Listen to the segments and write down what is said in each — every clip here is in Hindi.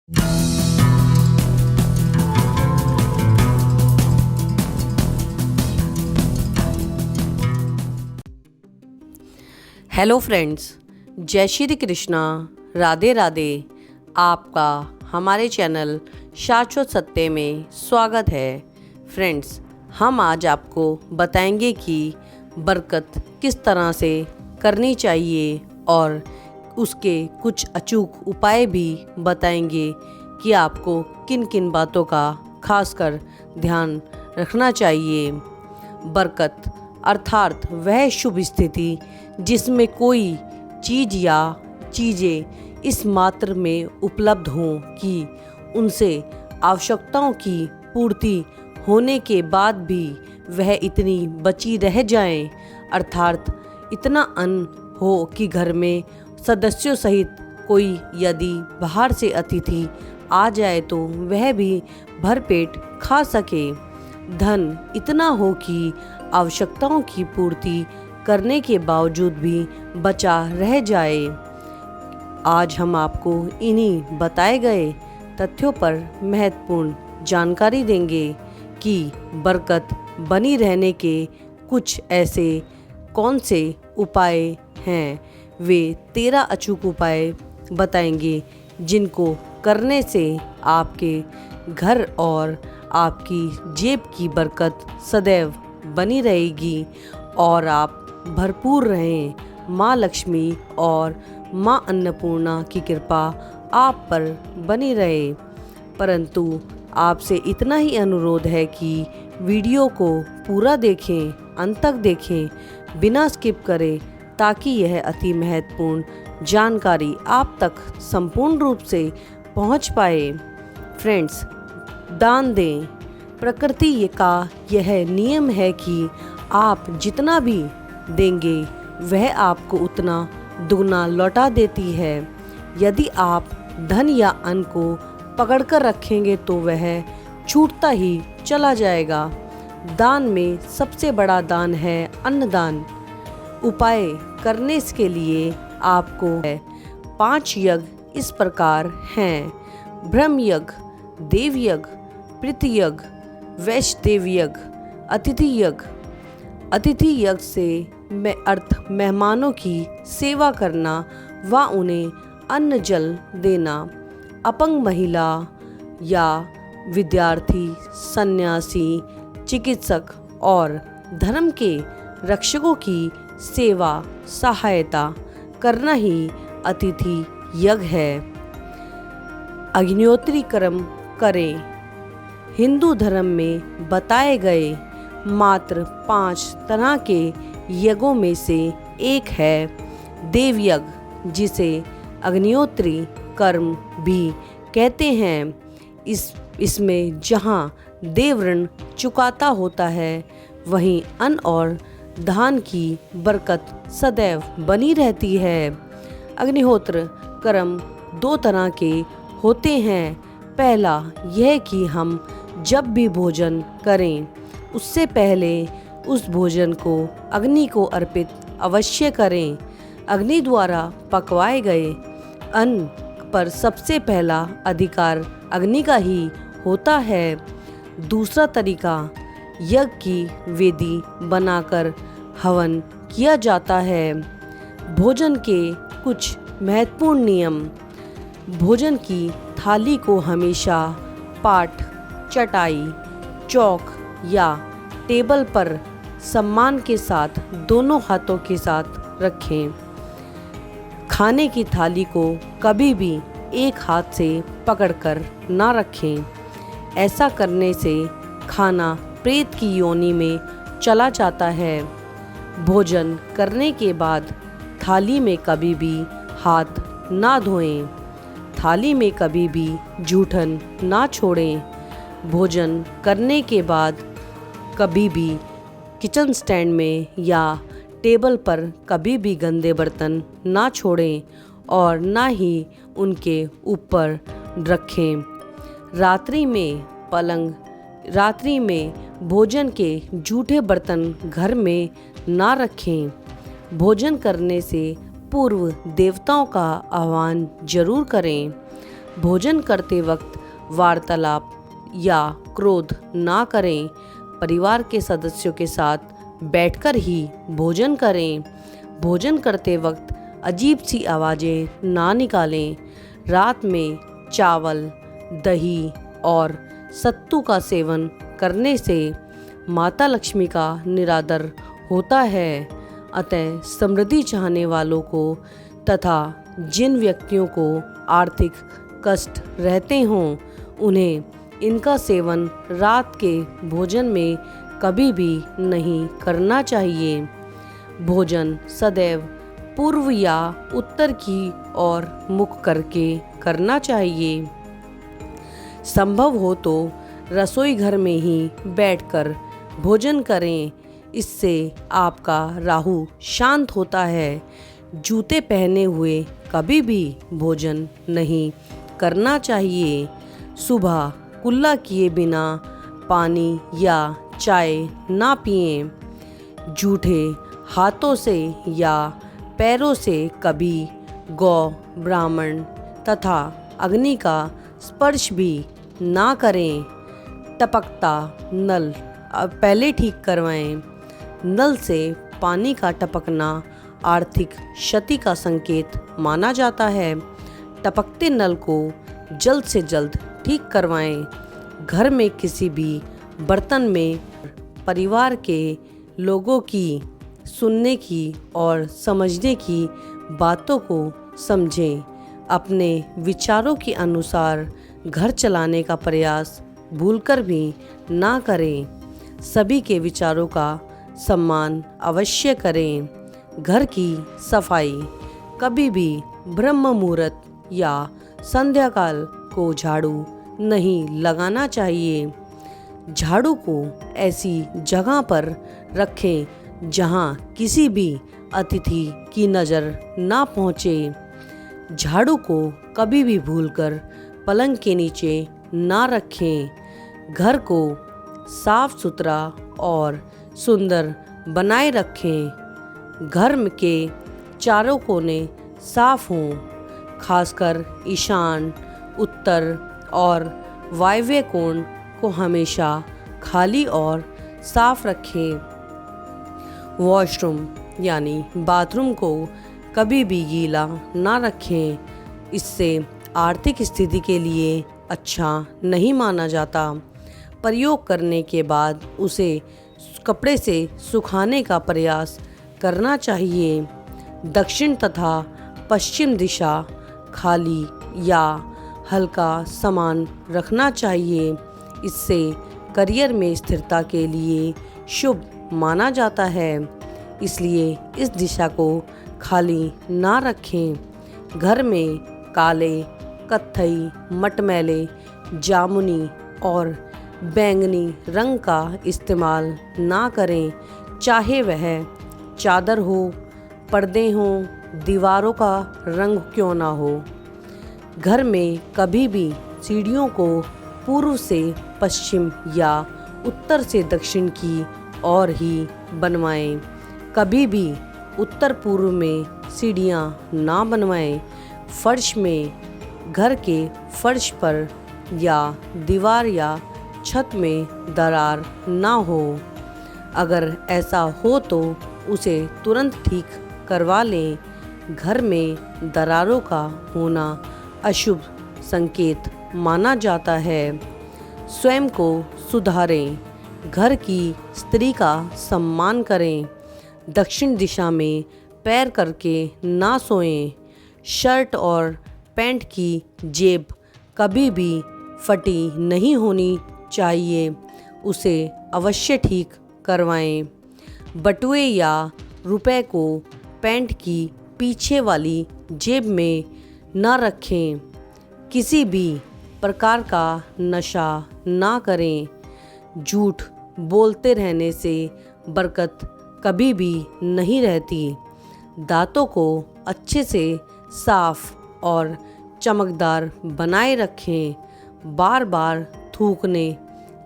हेलो फ्रेंड्स, जय श्री कृष्णा, राधे राधे। आपका हमारे चैनल शाश्वत सत्य में स्वागत है। फ्रेंड्स, हम आज आपको बताएंगे कि बरकत किस तरह से करनी चाहिए और उसके कुछ अचूक उपाय भी बताएंगे कि आपको किन किन बातों का खासकर ध्यान रखना चाहिए। बरकत अर्थात वह शुभ स्थिति जिसमें कोई चीज़ या चीज़ें इस मात्र में उपलब्ध हों कि उनसे आवश्यकताओं की पूर्ति होने के बाद भी वह इतनी बची रह जाएं, अर्थात इतना अन्न हो कि घर में सदस्यों सहित कोई यदि बाहर से अतिथि आ जाए तो वह भी भरपेट खा सके। धन इतना हो कि आवश्यकताओं की पूर्ति करने के बावजूद भी बचा रह जाए। आज हम आपको इन्हीं बताए गए तथ्यों पर महत्वपूर्ण जानकारी देंगे कि बरकत बनी रहने के कुछ ऐसे कौन से उपाय हैं। वे 13 अचूक उपाय बताएंगे जिनको करने से आपके घर और आपकी जेब की बरकत सदैव बनी रहेगी और आप भरपूर रहें। माँ लक्ष्मी और माँ अन्नपूर्णा की कृपा आप पर बनी रहे। परंतु आपसे इतना ही अनुरोध है कि वीडियो को पूरा देखें, अंत तक देखें, बिना स्किप करें, ताकि यह अति महत्वपूर्ण जानकारी आप तक संपूर्ण रूप से पहुंच पाए। फ्रेंड्स, दान दें। प्रकृति का यह नियम है कि आप जितना भी देंगे वह आपको उतना दुगना लौटा देती है। यदि आप धन या अन्न को पकड़कर रखेंगे तो वह छूटता ही चला जाएगा। दान में सबसे बड़ा दान है अन्नदान। उपाय करने के लिए आपको 5 यज्ञ इस प्रकार हैं: ब्रह्म यज्ञ, देव यज्ञ, प्रीति यज्ञ, वैष्णदेव यज्ञ, अतिथि यज्ञ। अतिथि यज्ञ से अर्थ मेहमानों की सेवा करना व उन्हें अन्न जल देना। अपंग महिला या विद्यार्थी, सन्यासी, चिकित्सक और धर्म के रक्षकों की सेवा सहायता करना ही अतिथि यज्ञ है। अग्निहोत्री कर्म करें। हिंदू धर्म में बताए गए मात्र 5 तरह के यज्ञों में से एक है देव यज्ञ, जिसे अग्निहोत्री कर्म भी कहते हैं। इसमें जहाँ देव ऋण चुकाता होता है वहीं अन्न और धान की बरकत सदैव बनी रहती है। अग्निहोत्र कर्म 2 तरह के होते हैं। पहला यह कि हम जब भी भोजन करें उससे पहले उस भोजन को अग्नि को अर्पित अवश्य करें। अग्नि द्वारा पकवाए गए अन्न पर सबसे पहला अधिकार अग्नि का ही होता है। दूसरा तरीका, यज्ञ की वेदी बनाकर हवन किया जाता है। भोजन के कुछ महत्वपूर्ण नियम। भोजन की थाली को हमेशा पाट, चटाई, चौक या टेबल पर सम्मान के साथ दोनों हाथों के साथ रखें। खाने की थाली को कभी भी एक हाथ से पकड़कर ना रखें। ऐसा करने से खाना प्रेत की योनि में चला जाता है। भोजन करने के बाद थाली में कभी भी हाथ ना धोएं। थाली में कभी भी जूठन ना छोड़ें। भोजन करने के बाद कभी भी किचन स्टैंड में या टेबल पर कभी भी गंदे बर्तन ना छोड़ें और ना ही उनके ऊपर रखें। रात्रि में भोजन के जूठे बर्तन घर में ना रखें। भोजन करने से पूर्व देवताओं का आह्वान जरूर करें। भोजन करते वक्त वार्तालाप या क्रोध ना करें। परिवार के सदस्यों के साथ बैठकर ही भोजन करें। भोजन करते वक्त अजीब सी आवाज़ें ना निकालें। रात में चावल, दही और सत्तू का सेवन करने से माता लक्ष्मी का निरादर होता है। अतः समृद्धि चाहने वालों को तथा जिन व्यक्तियों को आर्थिक कष्ट रहते हों उन्हें इनका सेवन रात के भोजन में कभी भी नहीं करना चाहिए। भोजन सदैव पूर्व या उत्तर की ओर मुख करके करना चाहिए। संभव हो तो रसोई घर में ही बैठकर भोजन करें। इससे आपका राहु शांत होता है। जूते पहने हुए कभी भी भोजन नहीं करना चाहिए। सुबह कुल्ला किए बिना पानी या चाय ना पिएं। जूठे हाथों से या पैरों से कभी गौ, ब्राह्मण तथा अग्नि का स्पर्श भी ना करें। टपकता नल पहले ठीक करवाएं। नल से पानी का टपकना आर्थिक क्षति का संकेत माना जाता है। टपकते नल को जल्द से जल्द ठीक करवाएं। घर में किसी भी बर्तन में परिवार के लोगों की सुनने की और समझने की बातों को समझें। अपने विचारों के अनुसार घर चलाने का प्रयास भूलकर भी ना करें। सभी के विचारों का सम्मान अवश्य करें। घर की सफाई कभी भी ब्रह्म मुहूर्त या संध्या काल को झाड़ू नहीं लगाना चाहिए। झाड़ू को ऐसी जगह पर रखें जहां किसी भी अतिथि की नज़र ना पहुंचे। झाड़ू को कभी भी भूलकर पलंग के नीचे ना रखें। घर को साफ सुथरा और सुंदर बनाए रखें। घर के चारों कोने साफ हों, खासकर ईशान, उत्तर और वायव्य कोण को हमेशा खाली और साफ रखें। वॉशरूम यानी बाथरूम को कभी भी गीला ना रखें। इससे आर्थिक स्थिति के लिए अच्छा नहीं माना जाता। प्रयोग करने के बाद उसे कपड़े से सुखाने का प्रयास करना चाहिए। दक्षिण तथा पश्चिम दिशा खाली या हल्का सामान रखना चाहिए। इससे करियर में स्थिरता के लिए शुभ माना जाता है। इसलिए इस दिशा को खाली ना रखें। घर में काले, कत्थई, मटमैले, जामुनी और बैंगनी रंग का इस्तेमाल ना करें। चाहे वह चादर हो, पर्दे हों, दीवारों का रंग क्यों ना हो। घर में कभी भी सीढ़ियों को पूर्व से पश्चिम या उत्तर से दक्षिण की ओर ही बनवाएं। कभी भी उत्तर पूर्व में सीढ़ियाँ ना बनवाएं। फर्श में घर के फर्श पर या दीवार या छत में दरार ना हो। अगर ऐसा हो तो उसे तुरंत ठीक करवा लें। घर में दरारों का होना अशुभ संकेत माना जाता है। स्वयं को सुधारें। घर की स्त्री का सम्मान करें। दक्षिण दिशा में पैर करके ना सोएं। शर्ट और पैंट की जेब कभी भी फटी नहीं होनी चाहिए। उसे अवश्य ठीक करवाएं। बटुए या रुपए को पैंट की पीछे वाली जेब में न रखें। किसी भी प्रकार का नशा ना करें। झूठ बोलते रहने से बरकत कभी भी नहीं रहती। दांतों को अच्छे से साफ और चमकदार बनाए रखें। बार बार थूकने,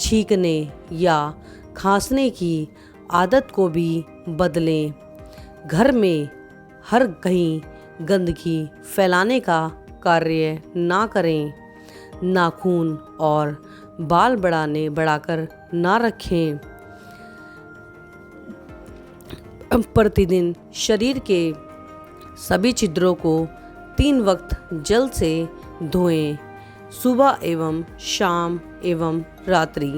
छींकने या खांसने की आदत को भी बदलें। घर में हर कहीं गंदगी फैलाने का कार्य ना करें। नाखून और बाल बढ़ाकर ना रखें। प्रतिदिन शरीर के सभी छिद्रों को 3 वक्त जल से धोएं, सुबह एवं शाम एवं रात्रि।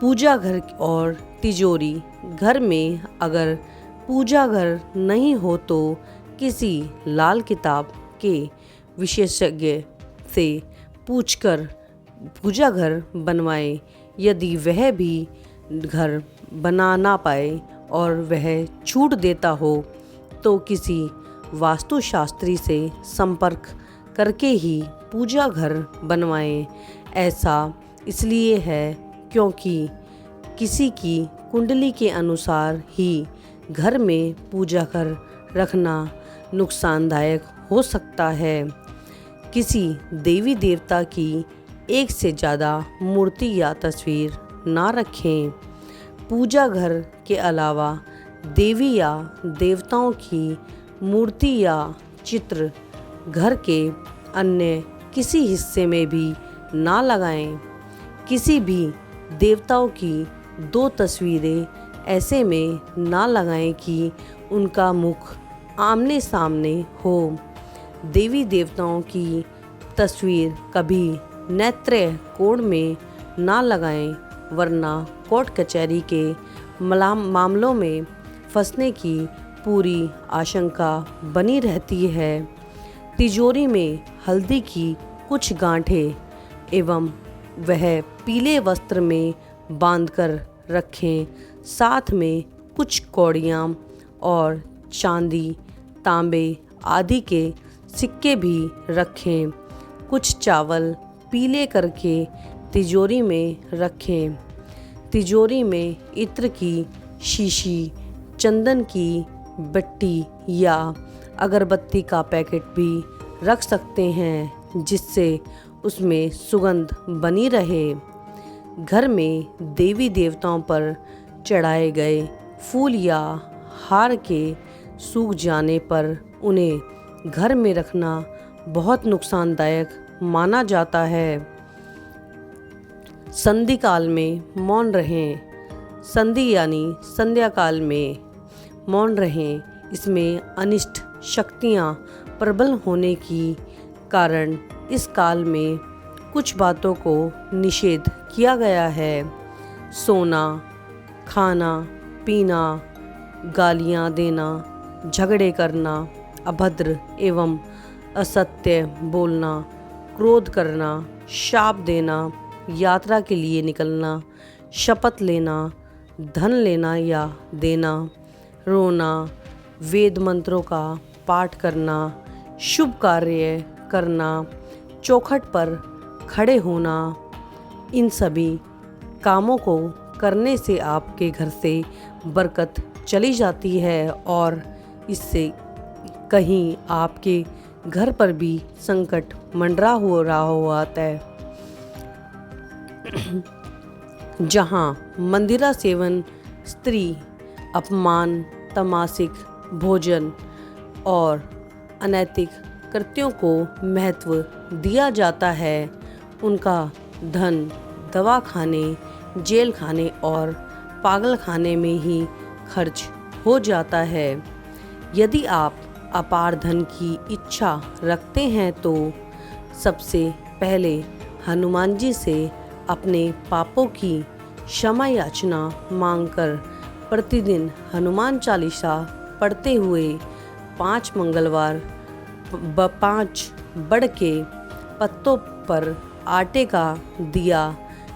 पूजा घर और तिजोरी। घर में अगर पूजा घर नहीं हो तो किसी लाल किताब के विशेषज्ञ से पूछकर पूजा घर बनवाएं। यदि वह भी घर बना ना पाए और वह छूट देता हो तो किसी वास्तुशास्त्री से संपर्क करके ही पूजा घर बनवाएं। ऐसा इसलिए है क्योंकि किसी की कुंडली के अनुसार ही घर में पूजा घर रखना नुकसानदायक हो सकता है। किसी देवी देवता की एक से ज़्यादा मूर्ति या तस्वीर ना रखें। पूजा घर के अलावा देवी या देवताओं की मूर्ति या चित्र घर के अन्य किसी हिस्से में भी ना लगाएं। किसी भी देवताओं की 2 तस्वीरें ऐसे में ना लगाएं कि उनका मुख आमने सामने हो। देवी देवताओं की तस्वीर कभी नेत्र कोण में ना लगाएं, वरना कोर्ट कचहरी के मामलों में फंसने की पूरी आशंका बनी रहती है। तिजोरी में हल्दी की कुछ गांठें एवं वह पीले वस्त्र में बांधकर रखें। साथ में कुछ कौड़ियाँ और चांदी, तांबे आदि के सिक्के भी रखें। कुछ चावल पीले करके तिजोरी में रखें। तिजोरी में इत्र की शीशी, चंदन की बट्टी या अगरबत्ती का पैकेट भी रख सकते हैं, जिससे उसमें सुगंध बनी रहे। घर में देवी देवताओं पर चढ़ाए गए फूल या हार के सूख जाने पर उन्हें घर में रखना बहुत नुकसानदायक माना जाता है। संधि काल में मौन रहें। संधि यानी संध्या काल में मौन रहें। इसमें अनिष्ट शक्तियाँ प्रबल होने की कारण इस काल में कुछ बातों को निषेध किया गया है। सोना, खाना, पीना, गालियाँ देना, झगड़े करना, अभद्र एवं असत्य बोलना, क्रोध करना, शाप देना, यात्रा के लिए निकलना, शपथ लेना, धन लेना या देना, रोना, वेद मंत्रों का पाठ करना, शुभ कार्य करना, चौखट पर खड़े होना, इन सभी कामों को करने से आपके घर से बरकत चली जाती है और इससे कहीं आपके घर पर भी संकट मंडरा हो रहा होता है। जहाँ मंदिरा सेवन, स्त्री अपमान, तमासिक भोजन और अनैतिक कृत्यों को महत्व दिया जाता है, उनका धन दवाखाने, जेल खाने और पागल खाने में ही खर्च हो जाता है। यदि आप अपार धन की इच्छा रखते हैं तो सबसे पहले हनुमान जी से अपने पापों की क्षमा याचना मांगकर प्रतिदिन हनुमान चालीसा पढ़ते हुए 5 मंगलवार 5 बड़ के पत्तों पर आटे का दिया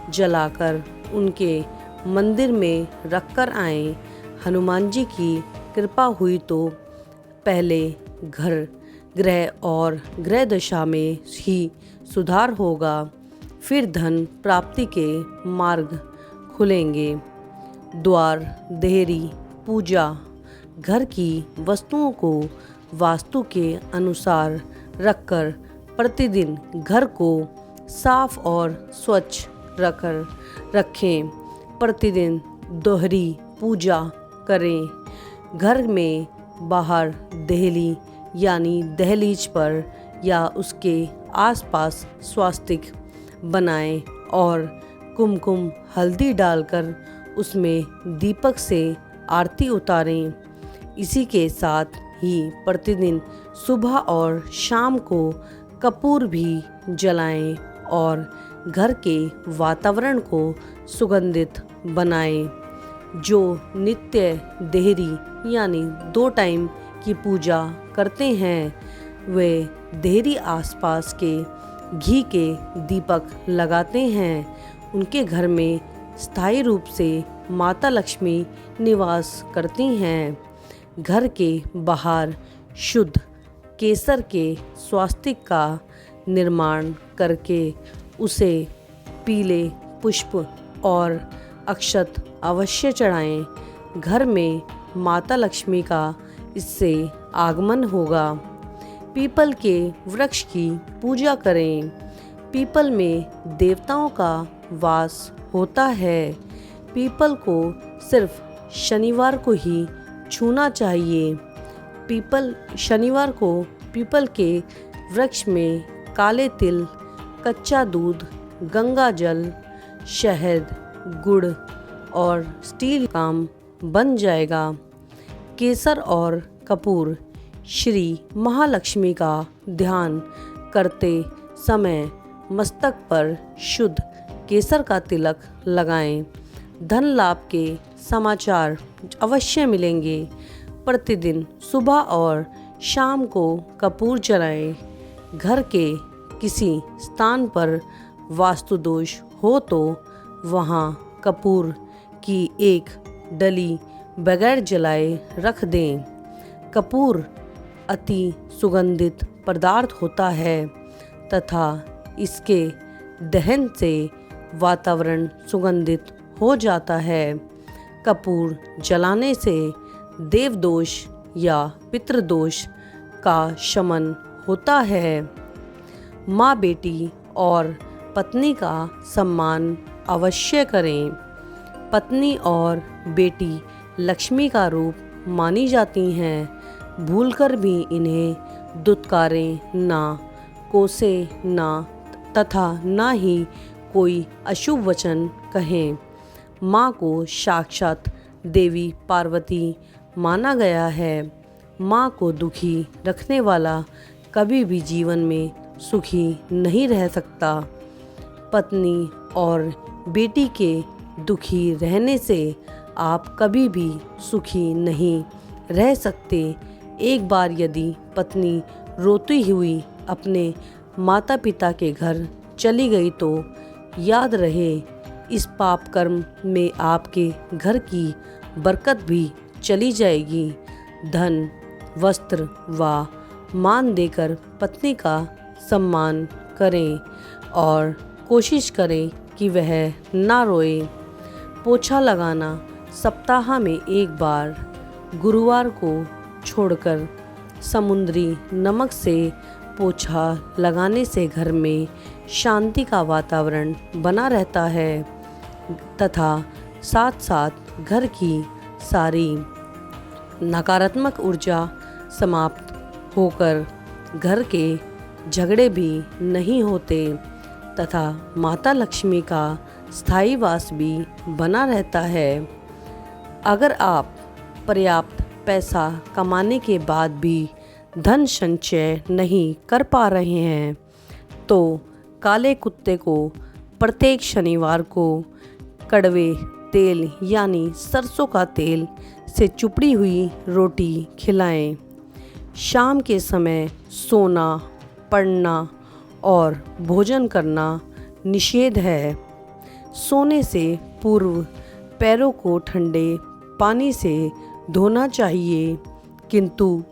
जलाकर उनके मंदिर में रखकर आएं। हनुमान जी की कृपा हुई तो पहले ग्रह और ग्रह दशा में ही सुधार होगा, फिर धन प्राप्ति के मार्ग खुलेंगे। द्वार, देहरी, पूजा घर की वस्तुओं को वास्तु के अनुसार रखकर प्रतिदिन घर को साफ और स्वच्छ रखें। प्रतिदिन दोहरी पूजा करें। घर में बाहर देहली यानी दहलीज पर या उसके आसपास स्वास्तिक बनाएं और कुमकुम हल्दी डालकर उसमें दीपक से आरती उतारें। इसी के साथ ही प्रतिदिन सुबह और शाम को कपूर भी जलाएं और घर के वातावरण को सुगंधित बनाएं। जो नित्य देहरी यानी 2 टाइम की पूजा करते हैं वे देहरी आसपास के घी के दीपक लगाते हैं। उनके घर में स्थायी रूप से माता लक्ष्मी निवास करती हैं। घर के बाहर शुद्ध केसर के स्वास्तिक का निर्माण करके उसे पीले पुष्प और अक्षत अवश्य चढ़ाएं। घर में माता लक्ष्मी का इससे आगमन होगा। पीपल के वृक्ष की पूजा करें। पीपल में देवताओं का वास होता है। पीपल को सिर्फ शनिवार को ही छूना चाहिए। शनिवार को पीपल के वृक्ष में काले तिल, कच्चा दूध, गंगा जल, शहद, गुड़ और स्टील काम बन जाएगा। केसर और कपूर। श्री महालक्ष्मी का ध्यान करते समय मस्तक पर शुद्ध केसर का तिलक लगाएं। धन लाभ के समाचार अवश्य मिलेंगे। प्रतिदिन सुबह और शाम को कपूर जलाएं। घर के किसी स्थान पर वास्तु दोष हो तो वहाँ कपूर की एक डली बगैर जलाए रख दें। कपूर अति सुगंधित पदार्थ होता है तथा इसके दहन से वातावरण सुगंधित हो जाता है। कपूर जलाने से देवदोष या पितृदोष का शमन होता है। माँ बेटी और पत्नी का सम्मान अवश्य करें। पत्नी और बेटी लक्ष्मी का रूप मानी जाती हैं। भूलकर भी इन्हें दुत्कारें ना, कोसे ना तथा ना ही कोई अशुभ वचन कहें। माँ को साक्षात देवी पार्वती माना गया है। माँ को दुखी रखने वाला कभी भी जीवन में सुखी नहीं रह सकता। पत्नी और बेटी के दुखी रहने से आप कभी भी सुखी नहीं रह सकते। एक बार यदि पत्नी रोती हुई अपने माता पिता के घर चली गई तो याद रहे इस पाप कर्म में आपके घर की बरकत भी चली जाएगी। धन, वस्त्र व मान देकर पत्नी का सम्मान करें और कोशिश करें कि वह ना रोए। पोछा लगाना सप्ताह में एक बार गुरुवार को छोड़कर समुद्री नमक से पोछा लगाने से घर में शांति का वातावरण बना रहता है तथा साथ साथ घर की सारी नकारात्मक ऊर्जा समाप्त होकर घर के झगड़े भी नहीं होते तथा माता लक्ष्मी का स्थायी वास भी बना रहता है। अगर आप पर्याप्त पैसा कमाने के बाद भी धन संचय नहीं कर पा रहे हैं तो काले कुत्ते को प्रत्येक शनिवार को कड़वे तेल यानी सरसों का तेल से चुपड़ी हुई रोटी खिलाएं। शाम के समय सोना, पढ़ना और भोजन करना निषेध है। सोने से पूर्व पैरों को ठंडे पानी से धोना चाहिए, किंतु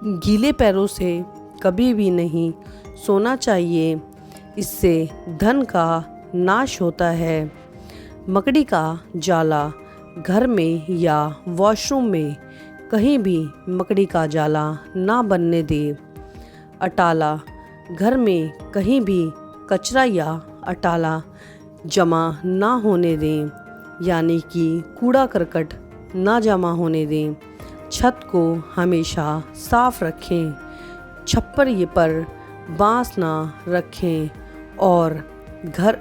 गीले पैरों से कभी भी नहीं सोना चाहिए। इससे धन का नाश होता है। मकड़ी का जाला घर में या वॉशरूम में कहीं भी मकड़ी का जाला ना बनने दे। अटाला घर में कहीं भी कचरा या अटाला जमा ना होने दें, यानी कि कूड़ा करकट ना जमा होने दें। छत को हमेशा साफ रखें। छप्पर पर बांस ना रखें और घर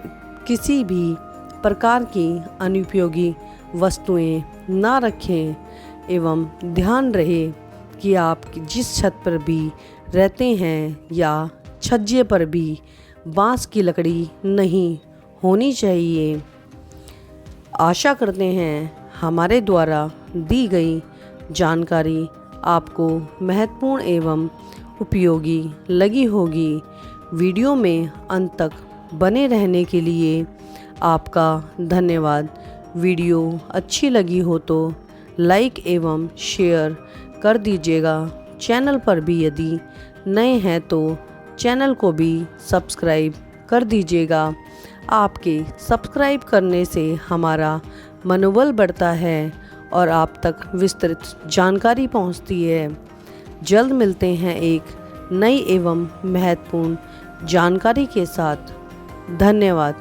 किसी भी प्रकार की अनुपयोगी वस्तुएं ना रखें। एवं ध्यान रहे कि आप जिस छत पर भी रहते हैं या छज्जे पर भी बांस की लकड़ी नहीं होनी चाहिए। आशा करते हैं हमारे द्वारा दी गई जानकारी आपको महत्वपूर्ण एवं उपयोगी लगी होगी। वीडियो में अंत तक बने रहने के लिए आपका धन्यवाद। वीडियो अच्छी लगी हो तो लाइक एवं शेयर कर दीजिएगा। चैनल पर भी यदि नए हैं तो चैनल को भी सब्सक्राइब कर दीजिएगा। आपके सब्सक्राइब करने से हमारा मनोबल बढ़ता है और आप तक विस्तृत जानकारी पहुंचती है। जल्द मिलते हैं एक नई एवं महत्वपूर्ण जानकारी के साथ। धन्यवाद।